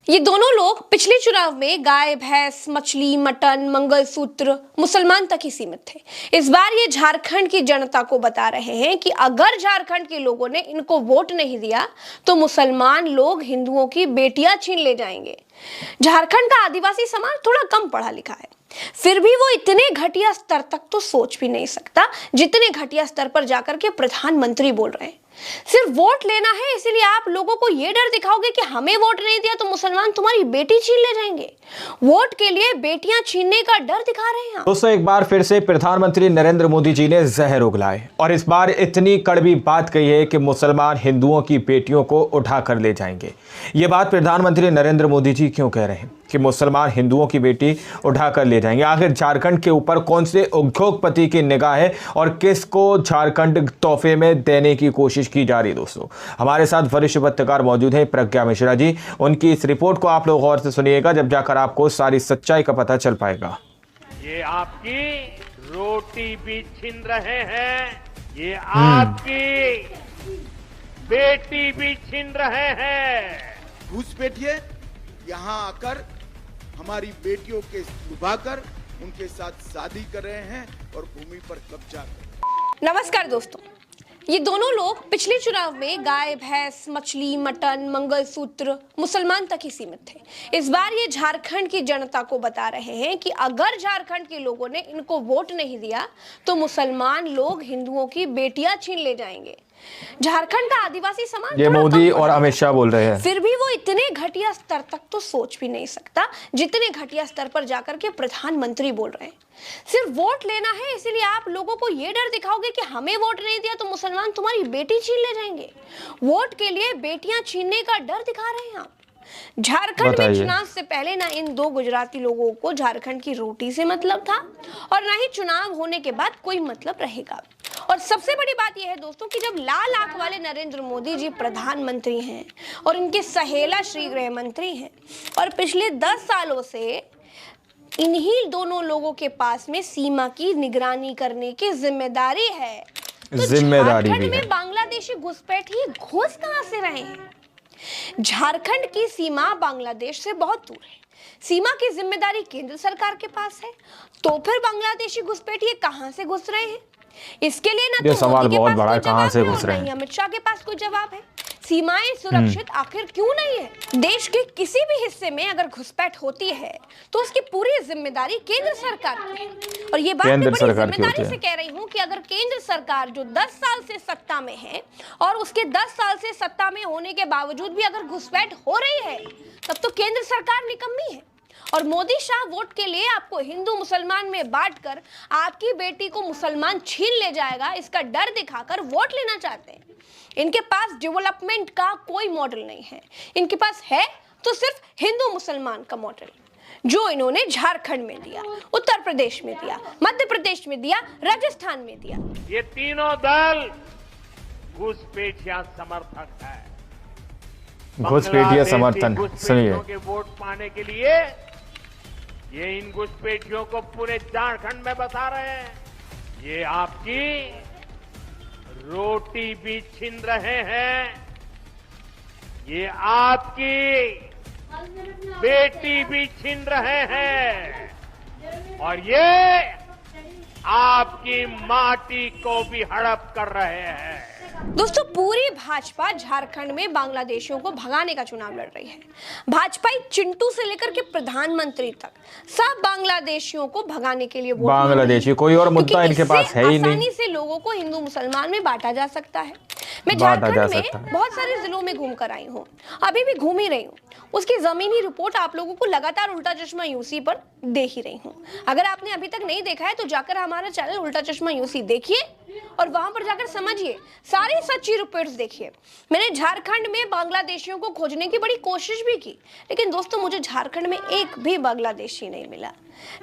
ये दोनों लोग पिछले चुनाव में गाय, भैंस, मछली, मटन, मंगलसूत्र, मुसलमान तक ही सीमित थे। इस बार ये झारखंड की जनता को बता रहे हैं कि अगर झारखंड के लोगों ने इनको वोट नहीं दिया तो मुसलमान लोग हिंदुओं की बेटियां छीन ले जाएंगे। झारखंड का आदिवासी समाज थोड़ा कम पढ़ा लिखा है, फिर भी वो इतने घटिया स्तर तक तो सोच भी नहीं सकता जितने घटिया स्तर पर जाकर के प्रधानमंत्री बोल रहे हैं। सिर्फ वोट लेना है, इसीलिए आप लोगों को ये डर दिखाओगे कि हमें वोट नहीं दिया तो मुसलमान तुम्हारी बेटी छीन ले जाएंगे। वोट के लिए बेटियां छीनने का डर दिखा रहे हैं। दोस्तों, एक बार फिर से प्रधानमंत्री नरेंद्र मोदी जी ने जहर उगलाए और इस बार इतनी कड़वी बात कही है कि मुसलमान हिंदुओं की बेटियों को उठा कर ले जाएंगे। ये बात प्रधानमंत्री नरेंद्र मोदी जी क्यों कह रहे हैं कि मुसलमान हिंदुओं की बेटी उठा कर ले जाएंगे? आखिर झारखंड के ऊपर कौन से उद्योगपति की निगाह है और किसको झारखंड तोहफे में देने की कोशिश की जा रही है? दोस्तों, हमारे साथ वरिष्ठ पत्रकार मौजूद हैं, प्रज्ञा मिश्रा जी। उनकी इस रिपोर्ट को आप लोग गौर से सुनिएगा, जब जाकर आपको सारी सच्चाई का पता चल पाएगा। ये आपकी रोटी भी छीन रहे हैं, ये आपकी बेटी भी छीन रहे हैं। घुसपैठिए यहाँ आकर हमारी बेटियों के लुभाकर उनके साथ शादी कर रहे हैं और भूमि पर कब्जा कर। नमस्कार दोस्तों, ये दोनों लोग पिछले चुनाव में गाय, भैंस, मछली, मटन, मंगलसूत्र, मुसलमान तक ही सीमित थे। इस बार ये झारखंड की जनता को बता रहे हैं कि अगर झारखंड के लोगों ने इनको वोट नहीं दिया तो मुसलमान लोग हिंदुओं की बेटियां छीन ले जाएंगे। झारखंड का आदिवासी समाज ये मोदी और अमित शाह बोल रहे हैं, फिर भी वो इतने घटिया स्तर तक तो सोच भी नहीं सकता जितने घटिया स्तर पर जाकर के प्रधानमंत्री बोल रहे हैं। सिर्फ वोट लेना है, इसीलिए आप लोगों को ये डर दिखाओगे कि हमें वोट नहीं दिया तो मुसलमान तुम्हारी बेटी छीन ले जाएंगे। वोट के लिए बेटियां छीनने का डर दिखा रहे हैं आप। झारखंड में चुनाव से पहले ना इन दो गुजराती लोगों को झारखंड की रोटी से मतलब था और ना ही चुनाव होने के बाद कोई मतलब रहेगा। और सबसे बड़ी बात यह है दोस्तों कि जब लाल आंख वाले नरेंद्र मोदी जी प्रधानमंत्री हैं और इनके सहेला श्री गृह मंत्री हैं और पिछले 10 सालों से इन्हीं दोनों लोगों के पास में सीमा की निगरानी करने की जिम्मेदारी है, तो झारखंड में बांग्लादेशी घुसपैठी घुस कहां से रहे हैं? झारखंड की सीमा बांग्लादेश से बहुत दूर है। सीमा की जिम्मेदारी केंद्र सरकार के पास है, तो फिर बांग्लादेशी घुसपैठी कहां से घुस रहे हैं? इसके लिए ना तो सवाल बहुत बड़ा है, कहां से घुस रहे हैं? अमित शाह के पास कोई जवाब है? सीमाएं सुरक्षित आखिर क्यों नहीं है? देश के किसी भी हिस्से में अगर घुसपैठ होती है तो उसकी पूरी जिम्मेदारी केंद्र सरकार की है। और ये बात मैं बड़ी जिम्मेदारी से कह रही हूँ कि अगर केंद्र सरकार जो 10 साल से सत्ता में है और उसके 10 साल से सत्ता में होने के बावजूद भी अगर घुसपैठ हो रही है तब तो केंद्र सरकार निकम्मी है। और मोदी शाह वोट के लिए आपको हिंदू मुसलमान में बांटकर आपकी बेटी को मुसलमान छीन ले जाएगा, इसका डर दिखाकर वोट लेना चाहते हैं। इनके पास डेवलपमेंट का कोई मॉडल नहीं है, इनके पास है तो सिर्फ हिंदू मुसलमान का मॉडल, जो इन्होंने झारखंड में दिया, उत्तर प्रदेश में दिया, मध्य प्रदेश में दिया, राजस्थान में दिया। ये तीनों दल घुसपैठिया समर्थक है। घुसपैठिया समर्थन सुनिए के वोट पाने के लिए ये इन घुसपैठियों को पूरे झारखंड में बता रहे हैं, ये आपकी रोटी भी छीन रहे हैं, ये आपकी बेटी भी छीन रहे हैं और ये आपकी माटी को भी हड़प कर रहे हैं। दोस्तों, पूरी भाजपा झारखंड में बांग्लादेशियों को भगाने का चुनाव लड़ रही है। भाजपाई चिंटू से लेकर के प्रधानमंत्री तक सब बांग्लादेशियों को भगाने के लिए वोट बांग्लादेशी कोई और मुद्दा इनके पास है ही नहीं। आसानी से लोगों को हिंदू मुसलमान में बांटा जा सकता है। मैं झारखंड में बहुत सारे जिलों में घूम कर आई हूँ, अभी भी घूम ही रही हूँ। उसकी जमीनी रिपोर्ट आप लोगों को लगातार उल्टा चश्मा यूसी पर दे ही रही हूँ। अगर आपने अभी तक नहीं देखा है तो जाकर हमारा चैनल उल्टा चश्मा यूसी देखिए और वहां पर जाकर समझिए, सारी सच्ची रिपोर्ट्स देखिए। मैंने झारखंड में बांग्लादेशियों को खोजने की बड़ी कोशिश भी की, लेकिन दोस्तों मुझे झारखंड में एक भी बांग्लादेशी नहीं मिला।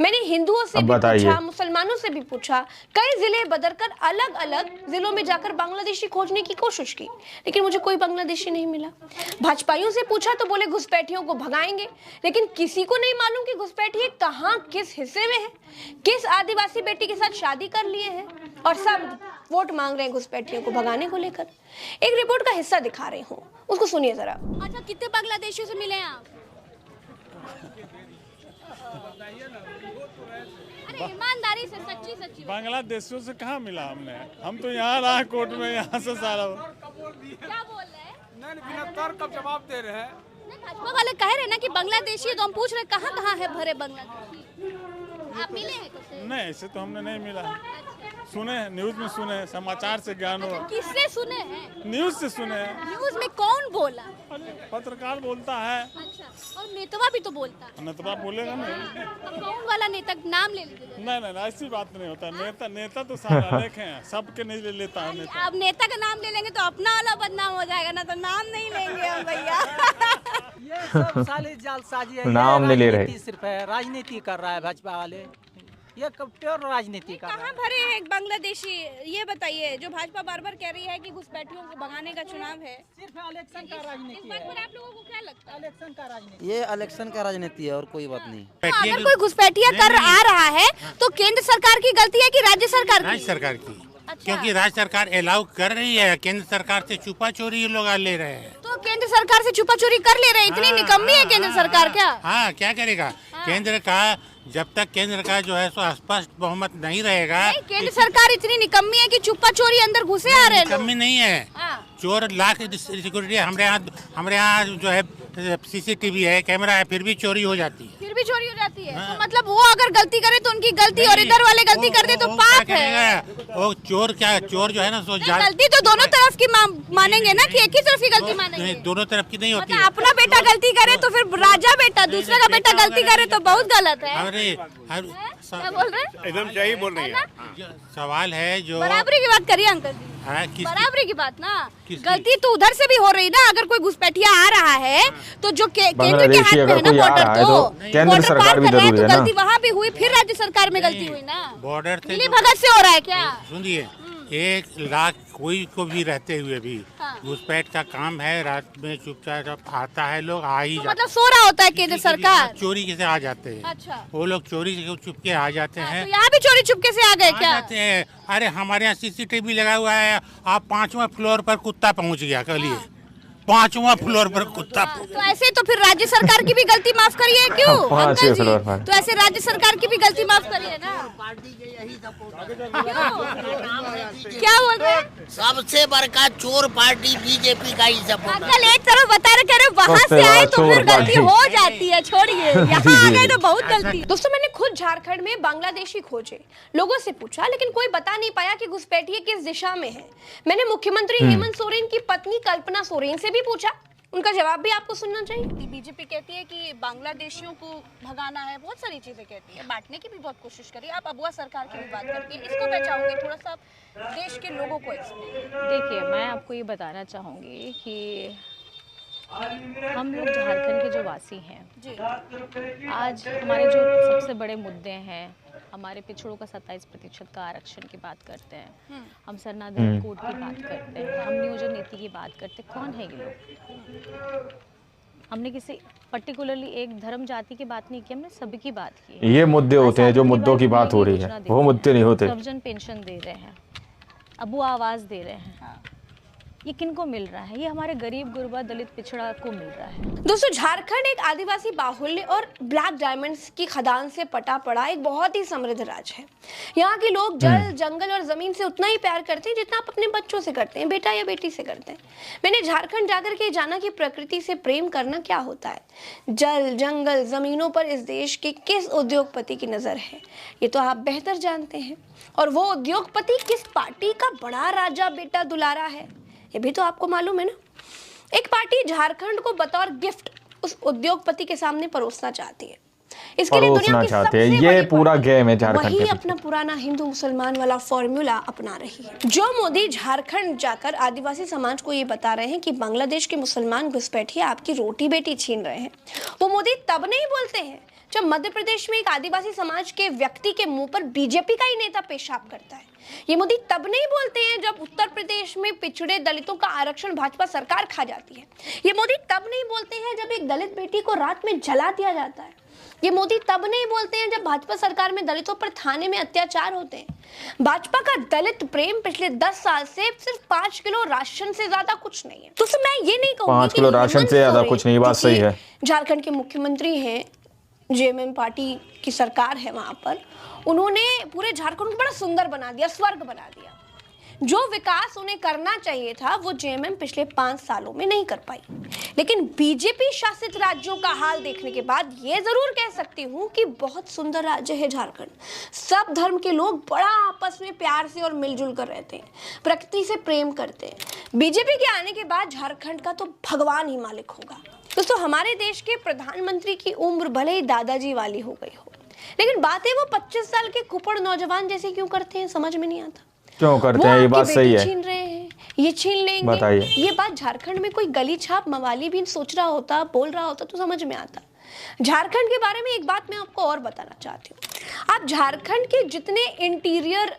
मैंने हिंदुओं से भी पूछा, मुसलमानों से भी पूछा, कई जिले बदलकर अलग अलग जिलों में जाकर बांग्लादेशी खोजने की कोशिश की, लेकिन मुझे कोई बांग्लादेशी नहीं मिला। भाजपाइयों से पूछा तो बोले घुसपैठियों को भगाएंगे, लेकिन किसी को नहीं मालूम कि घुसपैठी कहाँ, किस हिस्से में है, किस आदिवासी बेटी के साथ शादी कर लिए हैं, और सब वोट मांग रहे हैं घुसपैठियों को भगाने को लेकर। एक रिपोर्ट का हिस्सा दिखा रही हूँ, उसको सुनिए जरा। अच्छा, कितने बांग्लादेशियों से मिले हैं आप? सचिव? बांग्लादेशियों से कहाँ मिला हमने, हम तो यहाँ रहा कोर्ट में, यहाँ से सारा क्या बोल रहे हैं? कब जवाब दे रहे हैं? भाजपा वाले कह रहे हैं ना कि बांग्लादेशी है, तो हम पूछ रहे कहाँ कहाँ है भरे बांग्लादेशी? आप मिले हैं किससे? नहीं, ऐसे तो हमने नहीं मिला है। सुने हैं, न्यूज में सुने हैं, समाचार से ज्ञान हो, किससे सुने हैं? न्यूज से सुने हैं। न्यूज में कौन बोला? पत्रकार बोलता है, अच्छा, और नेतवा भी तो बोलता है। नेता बोलेगा नहीं। अब कौन वाला नेता नाम ले लीजिए। नहीं, ऐसी बात नहीं होता। नेता तो सारा लेखे हैं, सबके नहीं ले लेता है नेता। आप नेता का नाम ले लेंगे तो अपना वाला बदनाम हो जाएगा ना, तो नाम नहीं लेंगे हम भैया। ये सब साले जालसाजी है, नाम नहीं ले रहे। राजनीति सिर्फ है, राजनीति कर रहा है भाजपा वाले, ये कब प्योर राजनीति कर रहा कहाँ है। भरे हैं बांग्लादेशी? ये बताइए, जो भाजपा बार बार कह रही है कि घुसपैठियों को भगाने का चुनाव है, सिर्फ इलेक्शन का इस राजनीति बात पर है, आप लोगों को क्या लगता है? इलेक्शन का राजनीति। ये इलेक्शन का राजनीति है और कोई बात नहीं। तो अगर कोई घुसपैठिया कर आ रहा है तो केंद्र सरकार की गलती है कि राज्य सरकार की? राज्य सरकार की, अच्छा। क्योंकि राज्य सरकार अलाउ कर रही है, केंद्र सरकार से छुपा चोरी ये लोग ले रहे हैं। तो केंद्र सरकार से छुपा चोरी कर ले रहे हैं, इतनी निकम्मी है केंद्र सरकार क्या? हाँ, क्या करेगा केंद्र का, जब तक केंद्र का जो है सो स्पष्ट बहुमत नहीं रहेगा। नहीं, केंद्र सरकार इतनी निकम्मी है कि छुपा चोरी अंदर घुसे आ रहे हैं लोग। कमी नहीं है, हाँ। चोर लाख सिक्योरिटी हमारे यहाँ जो है सीसीटीवी है, कैमरा है, फिर भी चोरी हो जाती है। फिर भी चोरी हो जाती है। तो मतलब वो अगर गलती करे तो उनकी गलती, और इधर वाले गलती कर दे तो वो पाप क्या है। करेगा? वो चोर जो है ना सो गलती तो दोनों तरफ की मानेंगे ना, कि एक ही तरफ की गलती मानेंगे? नहीं, दोनों तरफ की नहीं होती मतलब है। अपना बेटा गलती करे तो फिर राजा बेटा, दूसरे का बेटा गलती करे तो बहुत गलत है। क्या बोल रहे हैं? एकदम सही बोल रही है। जो सवाल है जो बराबरी की बात करिए अंकल जी, हाँ, बराबरी की बात ना। किसकी? गलती तो उधर से भी हो रही ना, अगर कोई घुसपैठिया आ रहा है तो जो केंद्र के बांग्लादेशी हाथ में अगर है ना कोई आ बॉर्डर, रहा है तो केंद्र बॉर्डर सरकार पार भी कर रहा है जरूरी तो है ना। गलती वहाँ भी हुई, फिर राज्य सरकार में गलती हुई ना। बॉर्डर से मिली भगत से हो रहा है क्या? सुनिए, 1 लाख कोई को भी रहते हुए भी हाँ। घुसपैठ का काम है, रात में चुपचाप जब आता है लोग आ ही तो जाते मतलब सो रहा होता है केंद्र सरकार? चोरी कैसे आ जाते हैं? अच्छा। वो लोग चोरी से चुपके आ जाते हाँ, हैं। तो यहाँ भी चोरी चुपके से आ गए आ क्या? जाते हैं। अरे हमारे यहाँ सीसीटीवी लगा हुआ है, आप 5वां फ्लोर पर कुत्ता पहुँच गया कल, 5वां फ्लोर पर कुत्ता तो ऐसे तो फिर राज्य सरकार की भी गलती माफ करिए क्यों पांचवें अंकल फ्लोर जी? पर। तो ऐसे राज्य सरकार की भी गलती माफ करिए ना। क्यों? क्या बोल रहे हैं? सबसे बड़का चोर पार्टी बीजेपी का ही सपोर्ट। अंकल एक तरफ बता रहे, कह रहे वहाँ सबसे से आए बड़ा तो फिर चोर गलती पार्टी। हो जाती है, छोड़िए यहाँ आ गए तो बहुत गलती है। दोस्तों, मैंने खुद झारखंड में बांग्लादेशी खोजे, लोगों से पूछा, लेकिन कोई बता नहीं पाया कि घुसपैठिए किस दिशा में है। मैंने मुख्यमंत्री हेमंत सोरेन की पत्नी कल्पना सोरेन से भी पूछा, उनका जवाब भी आपको सुनना चाहिए। बीजेपी कहती है कि बांग्लादेशियों को भगाना है, बहुत सारी चीजें कहती है, बांटने की भी बहुत कोशिश करी। आप अबुआ सरकार की भी बात करती है, इसको पहचाओगे थोड़ा सा देश के लोगों को एक्सप्लेन। देखिए, मैं आपको ये बताना चाहूँगी कि हम लोग झारखंड के जो वासी हैं जी, आज हमारे जो सबसे बड़े मुद्दे हैं, हमारे पिछड़ों का 27% का आरक्षण की बात करते हैं, हम सरनाधन कोड की बात करते हैं, हम नियोजन नीति की बात करते हैं। कौन है ये लोग? हमने किसी पर्टिकुलरली एक धर्म जाति की बात नहीं की, हमने सभी की बात की। ये मुद्दे होते हैं जो मुद्दों की बात हो रही है, वो मुद्दे नहीं होते। सर्वजन पेंशन दे रहे हैं, अबू आवाज दे रहे हैं, ये किनको मिल रहा है? ये हमारे गरीब गुरबा दलित पिछड़ा को मिल रहा है। दोस्तों, झारखंड एक आदिवासी बाहुल्य और ब्लैक डायमंड्स की खदान से पटा पड़ा एक बहुत ही समृद्ध राज्य है। यहाँ के लोग जल, जंगल और जमीन से उतना ही प्यार करते हैं जितना आप अपने बच्चों से करते हैं, बेटा या बेटी से करते हैं। मैंने झारखंड जाकर के जाना कि प्रकृति से प्रेम करना क्या होता है। जल, जंगल, जमीनों पर इस देश के किस उद्योगपति की नजर है, ये तो आप बेहतर जानते हैं। और वो उद्योगपति किस पार्टी का बड़ा राजा बेटा दुलारा है, ये भी तो आपको मालूम है ना। एक पार्टी झारखंड को बतौर गिफ्ट उस उद्योगपति के सामने परोसना चाहती है। इसके लिए दुनिया की चाहते हैं। सबसे ये बड़ी पूरा पार्टी गेम है झारखंड वही के अपना पुराना हिंदू मुसलमान वाला फॉर्मूला अपना रही है। जो मोदी झारखंड जाकर आदिवासी समाज को ये बता रहे हैं कि बांग्लादेश के मुसलमान घुसपैठिए आपकी रोटी बेटी छीन रहे हैं, वो मोदी तब नहीं बोलते हैं जब मध्य प्रदेश में एक आदिवासी समाज के व्यक्ति के मुंह पर बीजेपी का ही नेता पेशाब करता है। ये मोदी तब नहीं बोलते हैं जब उत्तर प्रदेश में पिछड़े दलितों का आरक्षण भाजपा सरकार खा जाती है। ये मोदी तब नहीं बोलते हैं जब एक दलित बेटी को रात में जला दिया जाता है। ये मोदी तब नहीं बोलते हैं जब भाजपा सरकार में दलितों पर थाने में अत्याचार होते हैं। भाजपा का दलित प्रेम पिछले 10 साल से सिर्फ 5 किलो राशन से ज्यादा कुछ नहीं है। तो मैं ये नहीं कहूंगी 5 किलो राशन से ज्यादा कुछ नहीं, बात सही है। झारखंड के मुख्यमंत्री हैं जेएमएम पार्टी की सरकार है वहां पर, उन्होंने पूरे झारखंड को बड़ा सुंदर बना दिया, स्वर्ग बना दिया। जो विकास उन्हें करना चाहिए था वो जेएमएम पिछले 5 सालों में नहीं कर पाई। लेकिन बीजेपी शासित राज्यों का हाल देखने के बाद ये जरूर कह सकती हूँ कि बहुत सुंदर राज्य है झारखंड। सब धर्म के लोग बड़ा आपस में प्यार से और मिलजुल कर रहते हैं, प्रकृति से प्रेम करते हैं। बीजेपी के आने के बाद झारखंड का तो भगवान ही मालिक होगा। दोस्तों, हमारे देश के प्रधानमंत्री की उम्र भले ही दादाजी वाली हो गई हो, लेकिन बातें वो 25 साल के कुपड़ नौजवान जैसे क्यों करते हैं, समझ में नहीं आता। क्यों करते हैं? ये बात सही है। छीन रहे हैं, ये छीन लेंगे। बताइए। ये बात झारखंड में कोई गली छाप मवाली भी सोच रहा होता, बोल रहा होता तो समझ में आता। झारखंड के बारे में एक बात मैं आपको और बताना चाहती हूँ। आप झारखंड के जितने इंटीरियर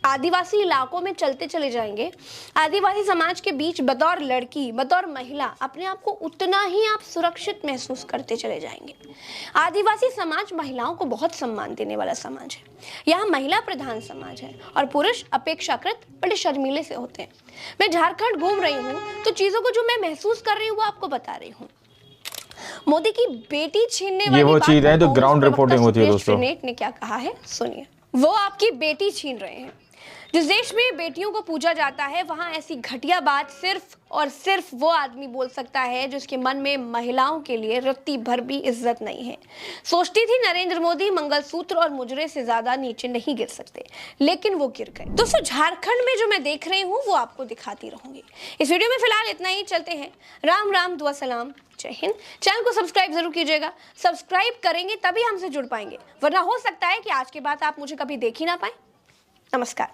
आदिवासी इलाकों में चलते चले जाएंगे, आदिवासी समाज के बीच बतौर लड़की, बतौर महिला अपने आप को उतना ही आप सुरक्षित महसूस करते चले जाएंगे। आदिवासी समाज महिलाओं को बहुत सम्मान देने वाला समाज है। यहाँ महिला प्रधान समाज है और पुरुष अपेक्षाकृत बड़े शर्मीले से होते हैं। मैं झारखंड घूम रही हूँ तो चीजों को जो मैं महसूस कर रही हूँ वो आपको बता रही हूँ। मोदी की बेटी छीनने वाली ये वो चीज है जो कांग्रेस ग्राउंड प्रवक्ता रिपोर्टिंग होती है सुप्रिया दोस्तों। श्रीनेत ने क्या कहा है सुनिए। वो आपकी बेटी छीन रहे हैं। जिस देश में बेटियों को पूजा जाता है वहां ऐसी घटिया बात सिर्फ और सिर्फ वो आदमी बोल सकता है जिसके मन में महिलाओं के लिए रत्ती भर भी इज्जत नहीं है। सोचती थी नरेंद्र मोदी मंगलसूत्र और मुजरे से ज्यादा नीचे नहीं गिर सकते, लेकिन वो गिर गए। दोस्तों, झारखंड में जो मैं देख रही हूँ वो आपको दिखाती रहूंगी। इस वीडियो में फिलहाल इतना ही। चलते हैं। राम राम, दुआ सलाम, जय हिंद। चैनल को सब्सक्राइब जरूर कीजिएगा। सब्सक्राइब करेंगे तभी हमसे जुड़ पाएंगे, वरना हो सकता है कि आज के बाद आप मुझे कभी देख ही ना पाए। नमस्कार।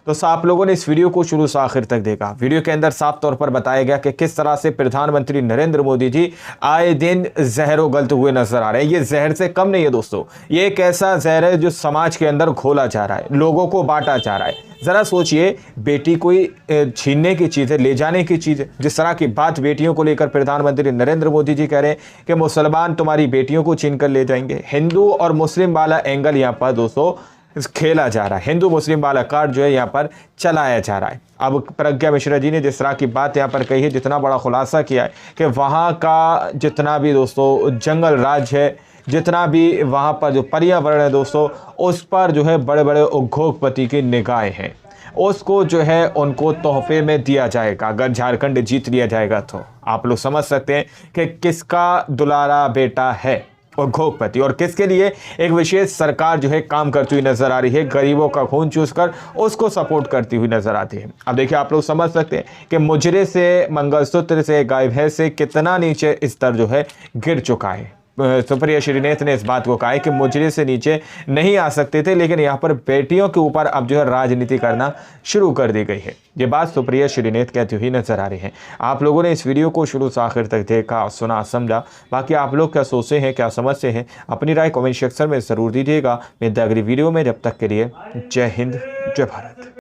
दोस्तों, आप लोगों ने इस वीडियो को शुरू से आखिर तक देखा। वीडियो के अंदर साफ तौर पर बताया गया कि किस तरह से प्रधानमंत्री नरेंद्र मोदी जी आए दिन जहर उगलते हुए नजर आ रहे हैं। ये जहर से कम नहीं है दोस्तों, ये एक ऐसा जहर है जो समाज के अंदर घोला जा रहा है, लोगों को बांटा जा रहा है। जरा सोचिए, बेटी कोई छीनने की चीज़ है, ले जाने की चीज़ है। जिस तरह की बात बेटियों को लेकर प्रधानमंत्री नरेंद्र मोदी जी कह रहे हैं कि मुसलमान तुम्हारी बेटियों को छीन कर ले जाएंगे। हिंदू और मुस्लिम वाला एंगल यहाँ पर दोस्तों खेला जा रहा है, हिंदू मुस्लिम वाला कार्ड जो है यहाँ पर चलाया जा रहा है। अब प्रज्ञा मिश्रा जी ने जिस तरह की बात यहाँ पर कही है, जितना बड़ा खुलासा किया है कि वहाँ का जितना भी दोस्तों जंगल राज है, जितना भी वहाँ पर जो पर्यावरण है दोस्तों, उस पर जो है बड़े बड़े उद्योगपति की निगाहें हैं। उसको जो है उनको तोहफे में दिया जाएगा अगर झारखंड जीत लिया जाएगा। तो आप लोग समझ सकते हैं कि किसका दुलारा बेटा है उद्योगपति, और किसके लिए एक विशेष सरकार जो है काम करती हुई नजर आ रही है, गरीबों का खून चूसकर उसको सपोर्ट करती हुई नजर आती है। अब देखिए, आप लोग समझ सकते हैं कि मुजरे से, मंगलसूत्र से, गाय भैंस से कितना नीचे स्तर जो है गिर चुका है। सुप्रिया श्रीनेत ने इस बात को कहा है कि मुजरे से नीचे नहीं आ सकते थे, लेकिन यहाँ पर बेटियों के ऊपर अब जो है राजनीति करना शुरू कर दी गई है। ये बात सुप्रिया श्रीनेत कहती हुई नजर आ रही है। आप लोगों ने इस वीडियो को शुरू से आखिर तक देखा, सुना, समझा। बाकी आप लोग क्या सोचते हैं, क्या समझते हैं, अपनी राय कमेंट सेक्शन में ज़रूर दीजिएगा। मिलते हैं अगली वीडियो में, जब तक के लिए जय हिंद, जय भारत।